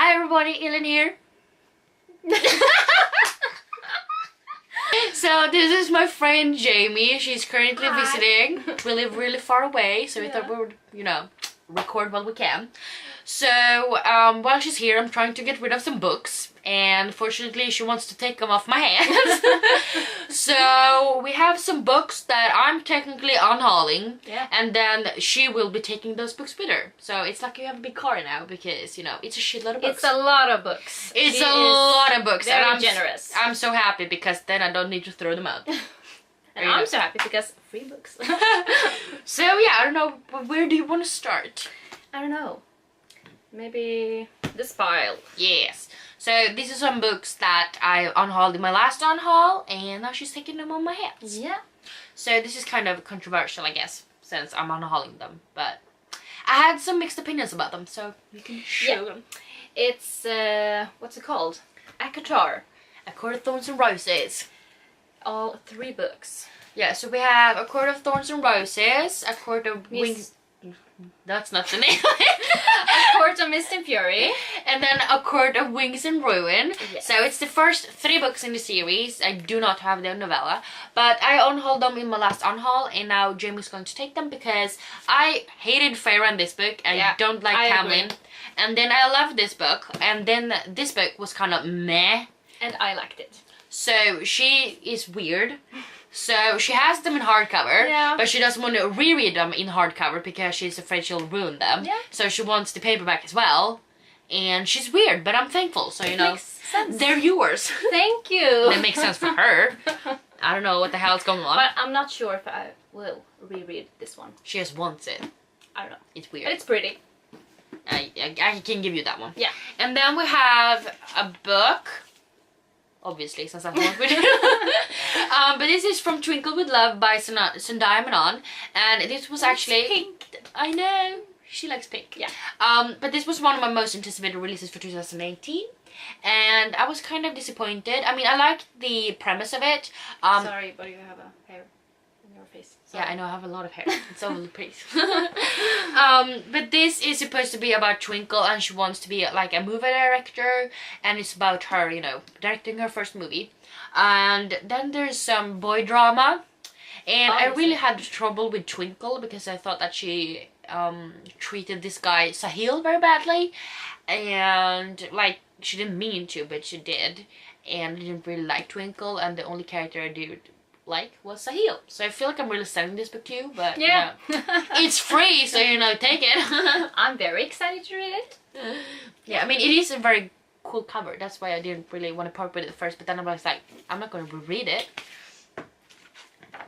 Hi everybody, Ellen here. So this is my friend Jamie. She's currently visiting. We live really far away, so we thought we would, you know, record while we can. So while she's here, I'm trying to get rid of some books, and fortunately she wants to take them off my hands. So we have some books that I'm technically unhauling, and then she will be taking those books with her. So it's like you have a big car now, because you know it's a shitload of books. It's a lot of books. It's a lot of books. Very and generous. I'm so happy because then I don't need to throw them out. And I'm so happy because free books. So yeah, I don't know, where do you want to start? I don't know. Maybe this pile. Yes. So these are some books that I unhauled in my last unhaul, and now she's taking them on my hands. Yeah. So this is kind of controversial, I guess, since I'm unhauling them, but I had some mixed opinions about them, so we can show them. It's what's it called? ACOTAR. A Court of Thorns and Roses. All 3 books. Yeah, so we have A Court of Thorns and Roses, A Court of Wings. That's not the name. A Court of Mist and Fury. And then A Court of Wings and Ruin. Yes. So it's the first 3 books in the series. I do not have the novella, but I unhauled them in my last unhaul, and now Jamie's going to take them because I hated Feyre in this book. I don't like Tamlin. And then I loved this book, and then this book was kind of meh. And I liked it. So she is weird. So she has them in hardcover, but she doesn't want to reread them in hardcover because she's afraid she'll ruin them. Yeah. So she wants the paperback as well. And she's weird, but I'm thankful. So, you know, makes sense. They're yours. Thank you. That makes sense for her. I don't know what the hell is going on. But I'm not sure if I will reread this one. She just wants it. I don't know. It's weird. But it's pretty. I can give you that one. Yeah. And then we have a book. Obviously, since I'm not with but this is from Twinkle with Love by Zendaya Manon, and this was actually pink. I know she likes pink. Yeah. But this was one of my most anticipated releases for 2018, and I was kind of disappointed. I mean, I liked the premise of it. Sorry, but you have a hair in your face. Sorry. Yeah, I know, I have a lot of hair. It's all over the place. But this is supposed to be about Twinkle, and she wants to be like a movie director, and it's about her, you know, directing her first movie. And then there's some boy drama, and I really had trouble with Twinkle because I thought that she treated this guy Sahil very badly, and like she didn't mean to, but she did, and I didn't really like Twinkle, and the only character I did like was Sahil. So I feel like I'm really selling this book to you, but yeah, you know, it's free, so you know, take it. I'm very excited to read it. Yeah, I mean, it is a very cool cover. That's why I didn't really want to part with it at first, but then I was like, I'm not going to read it.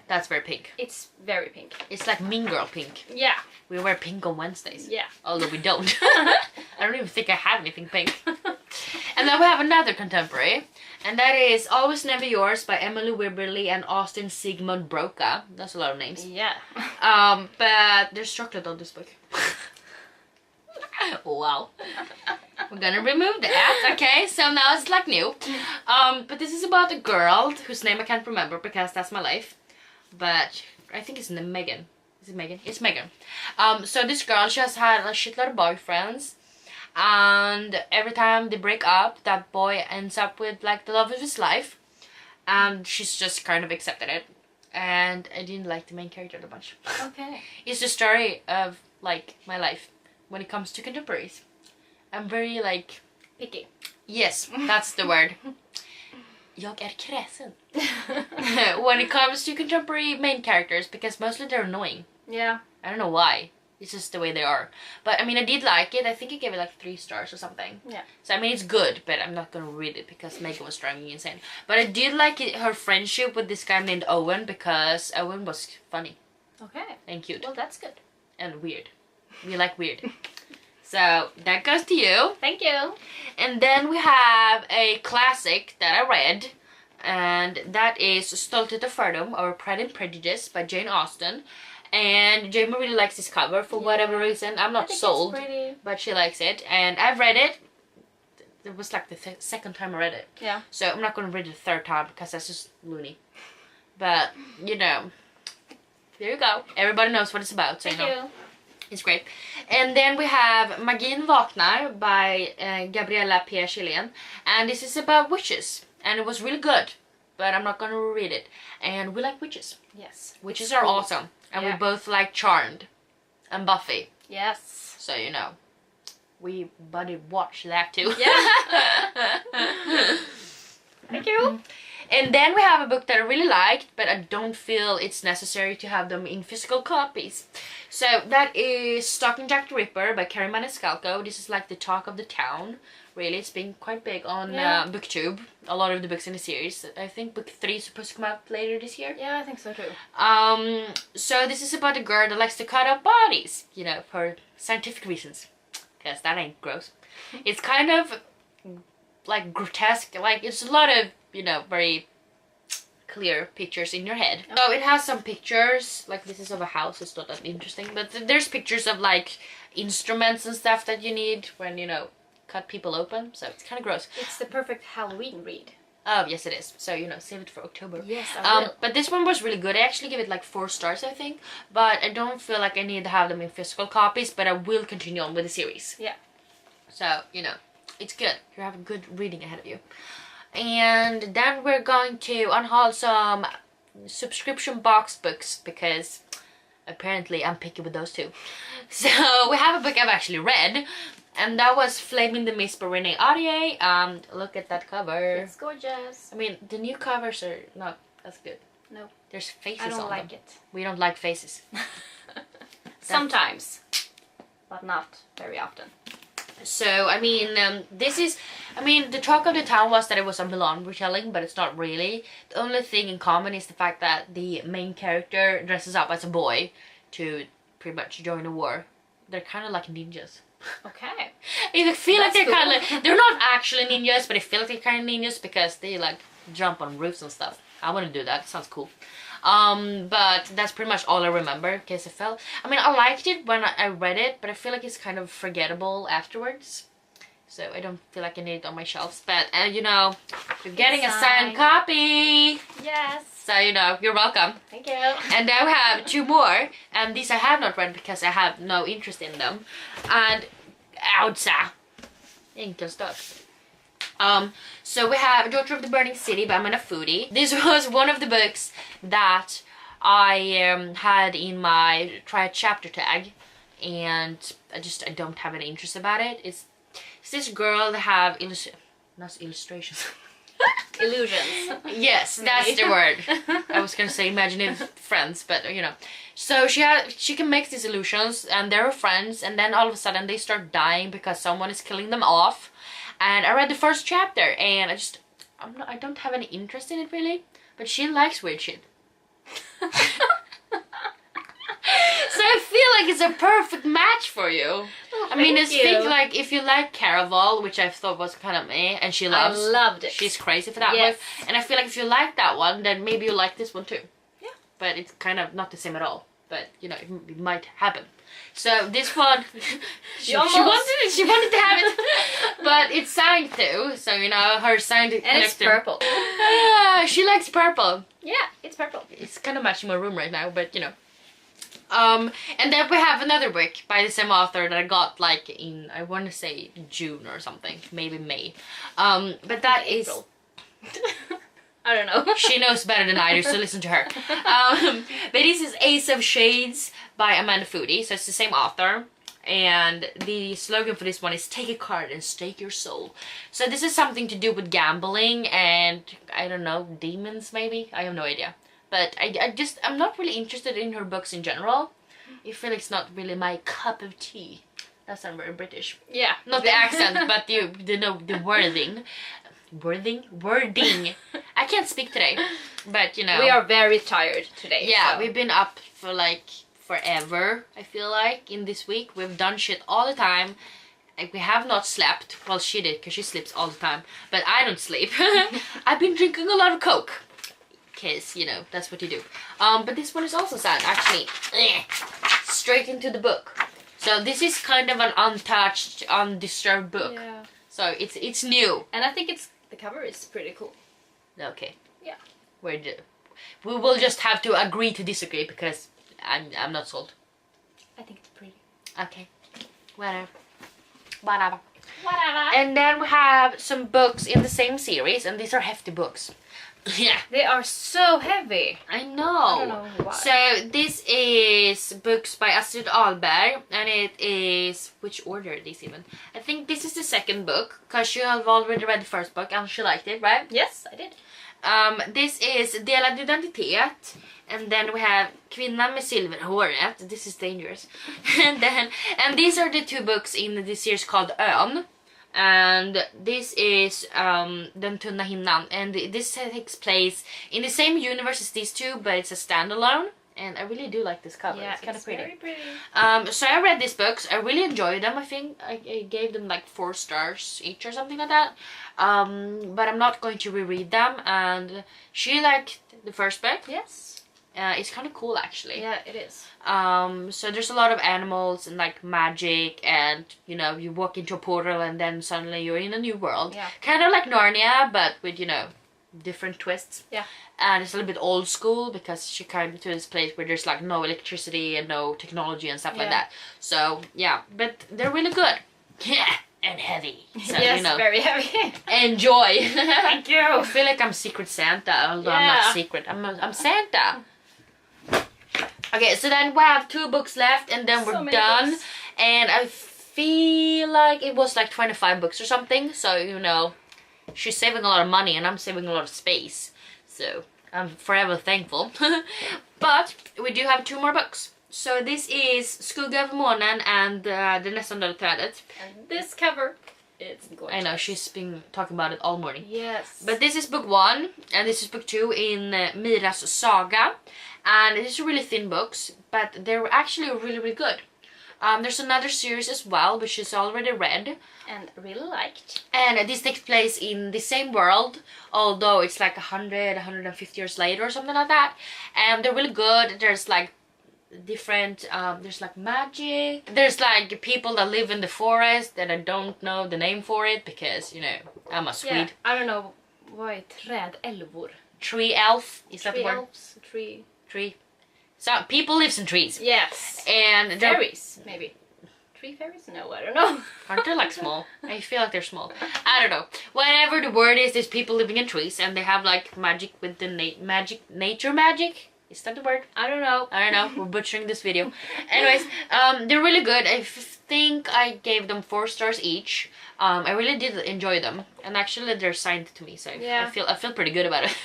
That's very pink. It's very pink. It's like Mean Girl pink. Yeah. We wear pink on Wednesdays. Yeah. Although we don't. I don't even think I have anything pink. And then we have another contemporary, and that is Always Never Yours by Emily Wibberley and Austin Sigmund Broca. That's a lot of names. Yeah. But there's chocolate on this book. Wow. We're gonna remove that. Okay, so now it's like new. But this is about a girl whose name I can't remember because that's my life. But I think it's Megan. Is it Megan? It's Megan. So this girl, she has had a shitload of boyfriends, and every time they break up, that boy ends up with like the love of his life, and she's just kind of accepted it. And I didn't like the main character that much. Okay. It's the story of like my life when it comes to contemporaries. I'm very like picky. Yes, that's the word. Jag är kräsen. When it comes to contemporary main characters, because mostly they're annoying. Yeah. I don't know why. It's just the way they are. But I mean, I did like it. I think I gave it like 3 stars or something. Yeah. So I mean, it's good, but I'm not gonna read it because Megan was driving me insane. But I did like her friendship with this guy named Owen, because Owen was funny. Okay. And cute. Well, that's good. And weird. We like weird. So that goes to you. Thank you. And then we have a classic that I read, and that is Stolthet och Fördom, or Pride and Prejudice by Jane Austen. And Jamie really likes this cover for whatever reason. I'm not sold, but she likes it. And I've read it. It was like the second time I read it. Yeah. So I'm not going to read it the 3rd time because that's just loony. But, you know, there you go. Everybody knows what it's about. So Thank you know. you. It's great. And then we have Magin Vaknar by Gabriella P. Chilén. And this is about witches. And it was really good. But I'm not going to read it. And we like witches. Yes. Witches are awesome. And we both like Charmed and Buffy. Yes. So, you know, we buddy watch that too. Yeah. Thank you. And then we have a book that I really liked, but I don't feel it's necessary to have them in physical copies. So that is Stalking Jack the Ripper by Carrie Maniscalco. This is like the talk of the town. Really, it's been quite big on BookTube. A lot of the books in the series. I think book 3 is supposed to come out later this year. Yeah, I think so too. So this is about a girl that likes to cut up bodies, you know, for scientific reasons. Because that ain't gross. It's kind of like grotesque. Like it's a lot of, you know, very clear pictures in your head. Oh, it has some pictures, like this is of a house, it's not that interesting, but there's pictures of like instruments and stuff that you need when, you know, cut people open, so it's kind of gross. It's the perfect Halloween read. Oh, yes it is. So, you know, save it for October. Yes, I will. But this one was really good. I actually give it like 4 stars, I think, but I don't feel like I need to have them in physical copies, but I will continue on with the series. Yeah. So, you know, it's good. You have a good reading ahead of you. And then we're going to unhaul some subscription box books because apparently I'm picky with those too. So we have a book I've actually read, and that was Flaming the Mist by Renee Audier. Look at that cover. It's gorgeous. I mean, the new covers are not as good. No. There's faces I don't on like them. it. We don't like faces. Sometimes. But not very often. So, I mean, the talk of the town was that it was a Milan retelling, but it's not really. The only thing in common is the fact that the main character dresses up as a boy to pretty much join the war. They're kind of like ninjas. Okay. I feel like That's they're kind cool. of like, they're not actually ninjas, but I feel like they're kind of ninjas because they like jump on roofs and stuff. I want to do that. It sounds cool. But that's pretty much all I remember, in case it fell. I mean, I liked it when I read it, but I feel like it's kind of forgettable afterwards. So I don't feel like I need it on my shelves. But, you know, you're getting a signed copy. Yes. So, you know, you're welcome. Thank you. And now we have 2 more. And these I have not read because I have no interest in them. And, outsa. Enkelt stuff. So we have Daughter of the Burning City by Amanda Foodie. This was one of the books that I had in my try a chapter tag, and I don't have any interest about it. It's this girl that have not illustrations. Illusions. Yes, that's the word. I was gonna say imaginative friends, but you know. So she can make these illusions, and they're her friends, and then all of a sudden they start dying because someone is killing them off. And I read the first chapter, and I don't have any interest in it really, but she likes weird shit. So I feel like it's a perfect match for you. Oh, I mean, thank it's think you. like if you like Caraval, which I thought was kind of meh, and she loves. I loved it. She's crazy for that Yes. one, and I feel like if you like that one, then maybe you like this one too. Yeah. But it's kind of not the same at all. But you know, it might happen. So this one, she wanted to have it, but it's signed too. So you know, her signed And it's purple. She likes purple. Yeah, it's purple. It's kind of matching my room right now, but you know. And then we have another book by the same author that I got like in, I want to say June or something, maybe May. But that is. April. I don't know. She knows better than I do, so listen to her. But this is Ace of Shades by Amanda Foodie, so it's the same author. And the slogan for this one is take a card and stake your soul. So this is something to do with gambling and, I don't know, demons maybe? I have no idea. But I'm not really interested in her books in general. I feel like it's not really my cup of tea. That sounds very British. Yeah. Not the accent, but the wording. Wording. I can't speak today, but you know. We are very tired today. Yeah, so. we've been up for like forever, I feel like, in this week. We've done shit all the time. Like, we have not slept. Well, she did, because she sleeps all the time. But I don't sleep. I've been drinking a lot of Coke. Because, you know, that's what you do. But this one is also sad, actually. Straight into the book. So this is kind of an untouched, undisturbed book. Yeah. So it's new. And I think the cover is pretty cool. Okay. Yeah. We will just have to agree to disagree because I'm not sold. I think it's pretty. Okay. Whatever. Whatever. Whatever. And then we have some books in the same series, and these are hefty books. Yeah. They are so heavy. I know. I don't know why. So this is books by Astrid Ahlberg, and it is, which order is this even? I think this is the second book, because you have already read the first book and she liked it, right? Yes, I did. This is Delad identitet, and then we have Kvinnan med silverhåret. This is dangerous. and these are the two books in the series called Ön. And this is Den tunna hinnan, and this takes place in the same universe as these two, but it's a standalone. And I really do like this cover. Yeah, it's kind of pretty. Very pretty. So I read these books. I really enjoyed them. I think I gave them like 4 stars each or something like that. But I'm not going to reread them. And she liked the first book. Yes. It's kind of cool actually. Yeah, it is. So there's a lot of animals and like magic, and you know, you walk into a portal and then suddenly you're in a new world. Yeah. Kind of like Narnia, but with, you know, different twists. Yeah. And it's a little bit old school because she came to this place where there's like no electricity and no technology and stuff like that. So yeah, but they're really good. Yeah. And heavy. So, yes, you know, very heavy. enjoy. Thank you. I feel like I'm Secret Santa, although I'm not secret. I'm Santa. Okay, so then we have 2 books left, and then we're done. Books. And I feel like it was like 25 books or something. So, you know, she's saving a lot of money and I'm saving a lot of space. So, I'm forever thankful. But we do have 2 more books. So this is Skugga över månen and Det nästan döda trädet. And this cover, it's gorgeous. I know, she's been talking about it all morning. Yes. But this is book 1 and this is book 2 in Mira's saga. And these are really thin books, but they're actually really, really good. There's another series as well, which is already read. And really liked. And this takes place in the same world, although it's like 150 years later or something like that. And they're really good. There's like different, there's like magic. There's like people that live in the forest that I don't know the name for it because, you know, I'm a Swede. Yeah, I don't know. Vad är trädälvor? Tree elf, is that the Tree word? elves, tree. So people lives in trees. Yes. And fairies, maybe. Tree fairies? No, I don't know. Aren't they like small? I feel like they're small. I don't know. Whatever the word is, there's people living in trees and they have like magic with the nature magic. Is that the word? I don't know. I don't know. We're butchering this video. Anyways, they're really good. I think I gave them 4 stars each. I really did enjoy them, and actually they're signed to me, so yeah. I feel pretty good about it.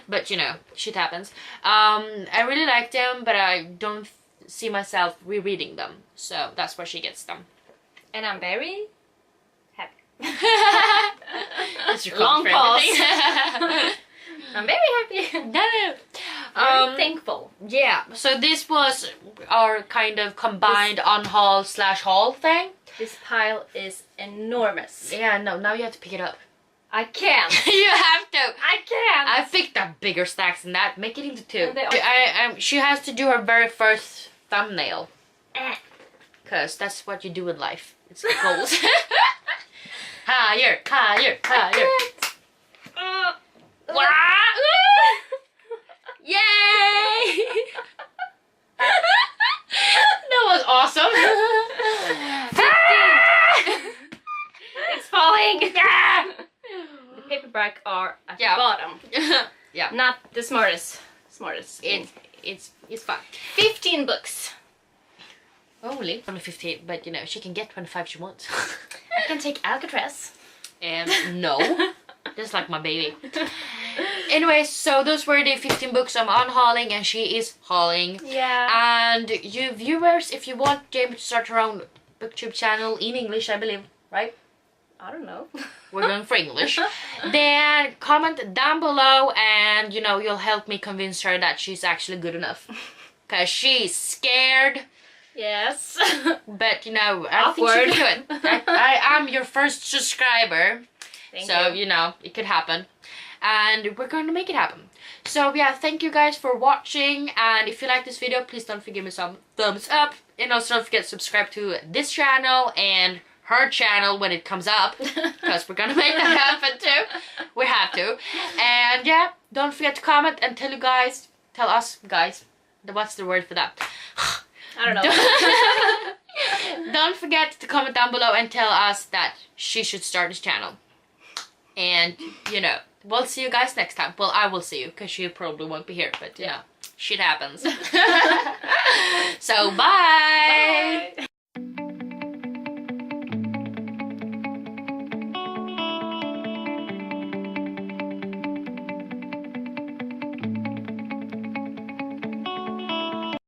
But you know, shit happens. I really like them, but I don't see myself rereading them, so that's where she gets them. And I'm very happy. That's your long pause. I'm very happy. No. Very thankful. Yeah, so this was our kind of combined unhaul / haul thing. This pile is enormous. Yeah, no, now you have to pick it up. I can't. You have to. I can't. I picked up bigger stacks than that. Make it into 2. She has to do her very first thumbnail. Because that's what you do in life. It's goals. Higher. Yay! That was awesome. It's falling. The paperback are at the bottom. Yeah. Not the smartest. It's fun. 15 books. Only 15, but you know, she can get 25 she wants. I can take Alcatraz. And no. Just like my baby. Anyways, so those were the 15 books I'm unhauling and she is hauling. Yeah. And you viewers, if you want Jamie to start her own booktube channel in English, I believe, right? I don't know. We're going for English. Then comment down below and, you know, you'll help me convince her that she's actually good enough. Because she's scared. Yes. But, you know, I think she can do it. I'm your first subscriber. Thank so, you. you know, it could happen. And we're going to make it happen. So, yeah, thank you guys for watching. And if you like this video, please don't forget me some thumbs up. And also don't forget to subscribe to this channel and her channel when it comes up. Because we're going to make that happen too. We have to. And, yeah, don't forget to comment and tell us guys, what's the word for that? I don't know. don't forget to comment down below and tell us that she should start this channel. And, you know, we'll see you guys next time. Well, I will see you, because she probably won't be here, but, you know, shit happens. So, bye!